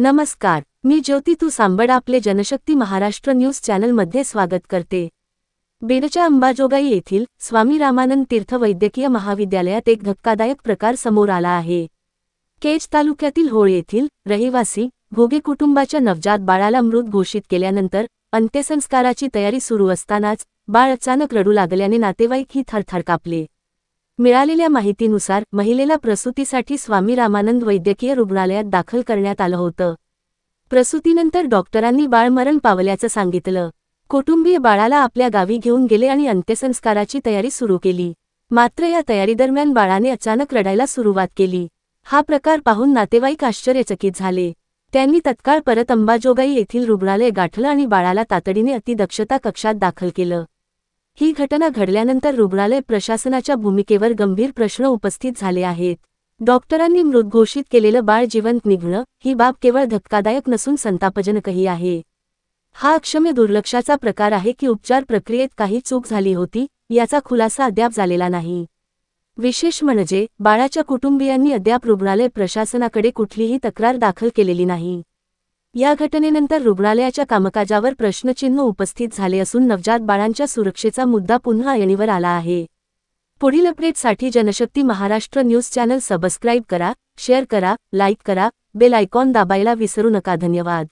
नमस्कार, मी ज्योती तू सांबड आपले जनशक्ती महाराष्ट्र न्यूज चॅनलमध्ये स्वागत करते। बीडच्या अंबाजोगाई येथील स्वामी रामानंद तीर्थ वैद्यकीय महाविद्यालयात एक धक्कादायक प्रकार समोर आला आहे। केज तालुक्यातील होळ येथील रहिवासी घोगे कुटुंबाच्या नवजात बाळाला मृत घोषित केल्यानंतर अंत्यसंस्काराची तयारी सुरू असतानाच बाळ अचानक रडू लागल्याने नातेवाईक ही थरथर कापले। मिळालेल्या माहितीनुसार महिलेला प्रसूतीसाठी स्वामी रामानंद वैद्यकीय रुग्णालयात दाखल करण्यात आलं होतं। प्रसूतीनंतर डॉक्टरांनी बाळ मरण पावल्याचं सांगितलं। कुटुंबीय बाळाला आपल्या गावी घेऊन गेले आणि अंत्यसंस्काराची तयारी सुरू केली। मात्र या तयारीदरम्यान बाळाने अचानक रडायला सुरुवात केली। हा प्रकार पाहून नातेवाईक आश्चर्यचकित झाले। त्यांनी तत्काळ परत अंबाजोगाई येथील रुग्णालय गाठलं आणि बाळाला तातडीने अतिदक्षता कक्षात दाखल केलं। ही घटना घडल्यानंतर रुग्णालय प्रशासनाच्या भूमिकेवर गंभीर प्रश्न उपस्थित झाले आहेत। डॉक्टरांनी मृत घोषित केलेलं बाळ जिवंत निघणं ही बाब केवळ धक्कादायक नसून संतापजनकही आहे। हा अक्षम्य दुर्लक्षाचा प्रकार आहे की उपचार प्रक्रियेत काही चूक झाली होती याचा खुलासा अद्याप झालेला नाही। विशेष म्हणजे बाळाच्या कुटुंबियांनी अद्याप रुग्णालय प्रशासनाकडे कुठलीही तक्रार दाखल केलेली नाही। या घटनेनंतर रुग्णालयाच्या कामकाजावर प्रश्नचिन्ह उपस्थित झाले असून नवजात बाळांच्या सुरक्षेचा मुद्दा पुन्हा ऐरणीवर आला आहे। पुढील अपडेटसाठी Janshakti Maharashtra news channel subscribe करा, शेअर करा, लाईक करा, बेल आयकॉन दाबायला विसरू नका। धन्यवाद।